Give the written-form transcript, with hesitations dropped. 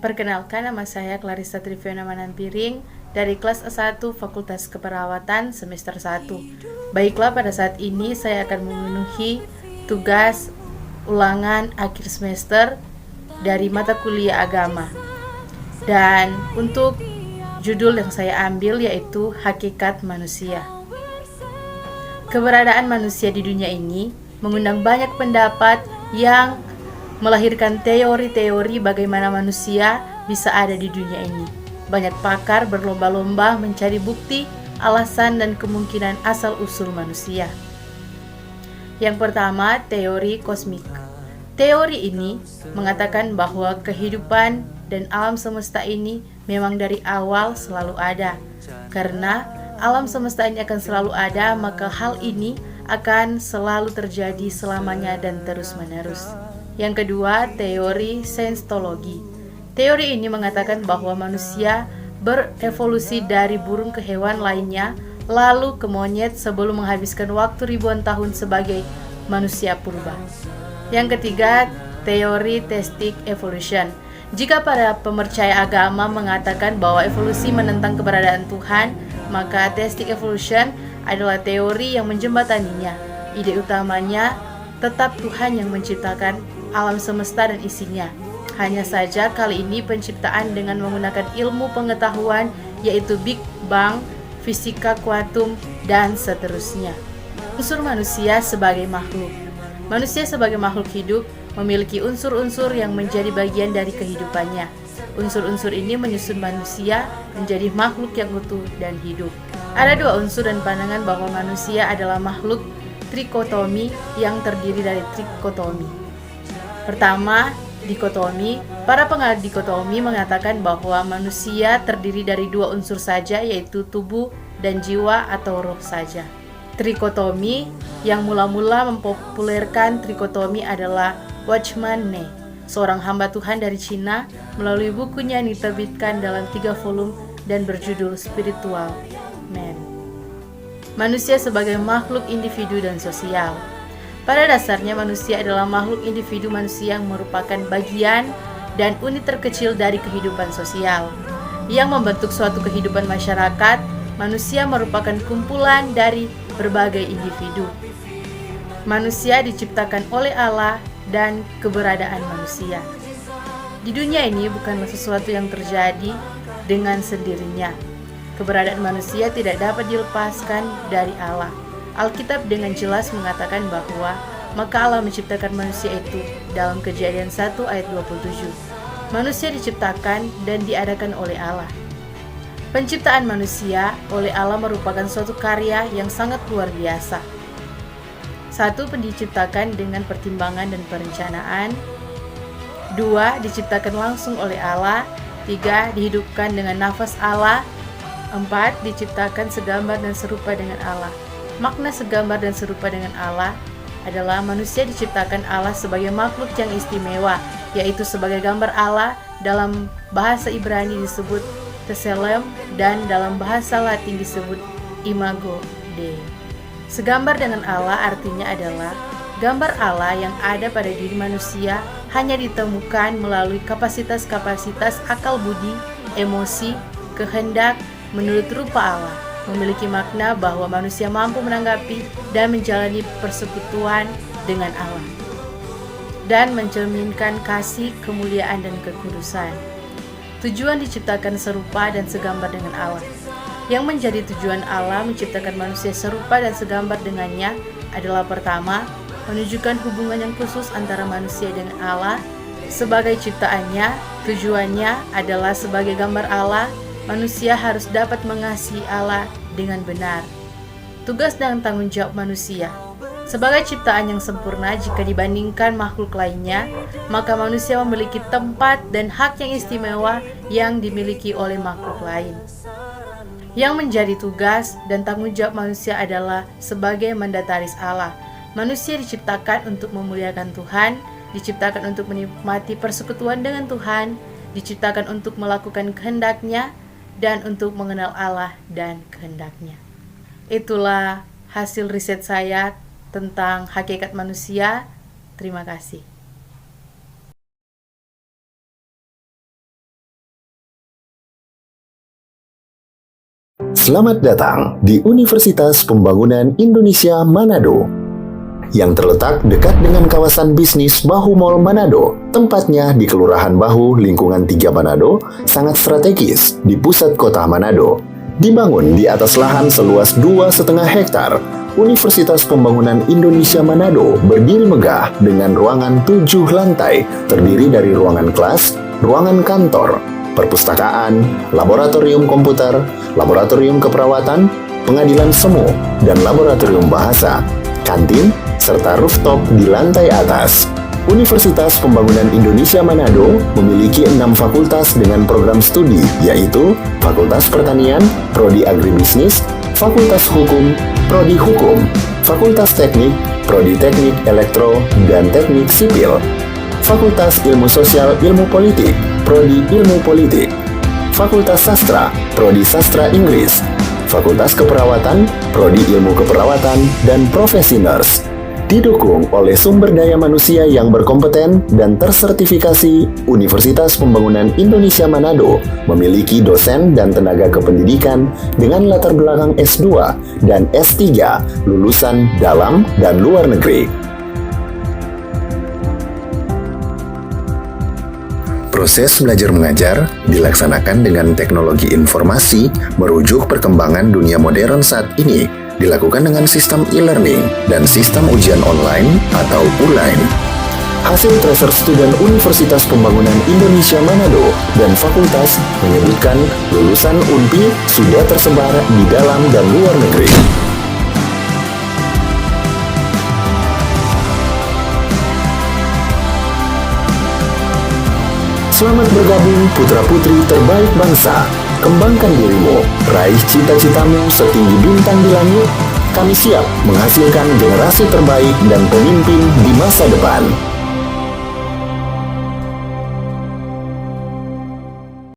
Perkenalkan, nama saya Clarissa Triviana Manampiring dari kelas S1 Fakultas Keperawatan semester 1. Baiklah, pada saat ini saya akan memenuhi tugas ulangan akhir semester dari mata kuliah agama. Dan untuk judul yang saya ambil yaitu Hakikat Manusia. Keberadaan manusia di dunia ini mengundang banyak pendapat yang melahirkan teori-teori bagaimana manusia bisa ada di dunia ini. Banyak pakar berlomba-lomba mencari bukti, alasan, dan kemungkinan asal-usul manusia. Yang pertama, teori kosmik. Teori ini mengatakan bahwa kehidupan dan alam semesta ini memang dari awal selalu ada. Karena alam semesta ini akan selalu ada, maka hal ini akan selalu terjadi selamanya dan terus-menerus. Yang kedua, teori sensitologi. Teori ini mengatakan bahwa manusia berevolusi dari burung ke hewan lainnya, lalu ke monyet sebelum menghabiskan waktu ribuan tahun sebagai manusia purba. Yang ketiga, teori theistic evolution. Jika para pemercaya agama mengatakan bahwa evolusi menentang keberadaan Tuhan, maka theistic evolution adalah teori yang menjembataninya. Ide utamanya tetap Tuhan yang menciptakan alam semesta dan isinya. Hanya saja kali ini penciptaan dengan menggunakan ilmu pengetahuan, yaitu Big Bang, fisika kuantum, dan seterusnya. Unsur manusia sebagai makhluk. Manusia sebagai makhluk hidup memiliki unsur-unsur yang menjadi bagian dari kehidupannya. Unsur-unsur ini menyusun manusia menjadi makhluk yang utuh dan hidup. Ada dua unsur dan pandangan bahwa manusia adalah makhluk trikotomi yang terdiri dari trikotomi. Pertama, dikotomi. Para penganut dikotomi mengatakan bahwa manusia terdiri dari dua unsur saja, yaitu tubuh dan jiwa atau roh saja. Trikotomi yang mula-mula mempopulerkan trikotomi adalah Watchman Nee, seorang hamba Tuhan dari Cina, melalui bukunya yang diterbitkan dalam 3 volume dan berjudul Spiritual Man. Manusia sebagai makhluk individu dan sosial. Pada dasarnya manusia adalah makhluk individu manusia yang merupakan bagian dan unit terkecil dari kehidupan sosial. Yang membentuk suatu kehidupan masyarakat, manusia merupakan kumpulan dari berbagai individu. Manusia diciptakan oleh Allah dan keberadaan manusia di dunia ini bukanlah sesuatu yang terjadi dengan sendirinya. Keberadaan manusia tidak dapat dilepaskan dari Allah. Alkitab dengan jelas mengatakan bahwa maka Allah menciptakan manusia itu dalam Kejadian 1 ayat 27. Manusia diciptakan dan diadakan oleh Allah. Penciptaan manusia oleh Allah merupakan suatu karya yang sangat luar biasa. 1. Diciptakan dengan pertimbangan dan perencanaan. 2. Diciptakan langsung oleh Allah. 3. Dihidupkan dengan nafas Allah. 4. Diciptakan segambar dan serupa dengan Allah. Makna segambar dan serupa dengan Allah adalah manusia diciptakan Allah sebagai makhluk yang istimewa, yaitu sebagai gambar Allah. Dalam bahasa Ibrani disebut Tselem dan dalam bahasa Latin disebut Imago Dei. Segambar dengan Allah artinya adalah gambar Allah yang ada pada diri manusia hanya ditemukan melalui kapasitas-kapasitas akal budi, emosi, kehendak menurut rupa Allah. Memiliki makna bahwa manusia mampu menanggapi dan menjalani persekutuan dengan Allah dan mencerminkan kasih, kemuliaan, dan kekudusan. Tujuan diciptakan serupa dan segambar dengan Allah. Yang menjadi tujuan Allah menciptakan manusia serupa dan segambar dengannya adalah pertama, menunjukkan hubungan yang khusus antara manusia dengan Allah. Sebagai ciptaannya, tujuannya adalah sebagai gambar Allah, manusia harus dapat mengasihi Allah dengan benar. Tugas dan tanggung jawab manusia. Sebagai ciptaan yang sempurna jika dibandingkan makhluk lainnya, maka manusia memiliki tempat dan hak yang istimewa yang dimiliki oleh makhluk lain. Yang menjadi tugas dan tanggung jawab manusia adalah sebagai mandataris Allah. Manusia diciptakan untuk memuliakan Tuhan, diciptakan untuk menikmati persekutuan dengan Tuhan, diciptakan untuk melakukan kehendak-Nya, dan untuk mengenal Allah dan kehendak-Nya. Itulah hasil riset saya tentang hakikat manusia. Terima kasih. Selamat datang di Universitas Pembangunan Indonesia Manado yang terletak dekat dengan kawasan bisnis Bahu Mall Manado. Tempatnya di Kelurahan Bahu, lingkungan 3 Manado, sangat strategis di pusat kota Manado. Dibangun di atas lahan seluas 2,5 hektar, Universitas Pembangunan Indonesia Manado berdiri megah dengan ruangan 7 lantai, terdiri dari ruangan kelas, ruangan kantor, perpustakaan, laboratorium komputer, laboratorium keperawatan, pengadilan semu, dan laboratorium bahasa, kantin, serta rooftop di lantai atas. Universitas Pembangunan Indonesia Manado memiliki 6 fakultas dengan program studi, yaitu Fakultas Pertanian, Prodi Agribisnis, Fakultas Hukum, Prodi Hukum, Fakultas Teknik, Prodi Teknik Elektro dan Teknik Sipil, Fakultas Ilmu Sosial Ilmu Politik, Prodi Ilmu Politik, Fakultas Sastra, Prodi Sastra Inggris, Fakultas Keperawatan, Prodi Ilmu Keperawatan, dan Profesi Nurse. Didukung oleh sumber daya manusia yang berkompeten dan tersertifikasi, Universitas Pembangunan Indonesia Manado memiliki dosen dan tenaga kependidikan dengan latar belakang S2 dan S3 lulusan dalam dan luar negeri. Proses belajar mengajar dilaksanakan dengan teknologi informasi merujuk perkembangan dunia modern saat ini, dilakukan dengan sistem e-learning dan sistem ujian online atau ULAIN. Hasil tracer student Universitas Pembangunan Indonesia Manado dan fakultas menyebutkan lulusan UNPI sudah tersebar di dalam dan luar negeri. Selamat bergabung putra-putri terbaik bangsa. Kembangkan dirimu, raih cita-citamu setinggi bintang di langit. Kami siap menghasilkan generasi terbaik dan pemimpin di masa depan.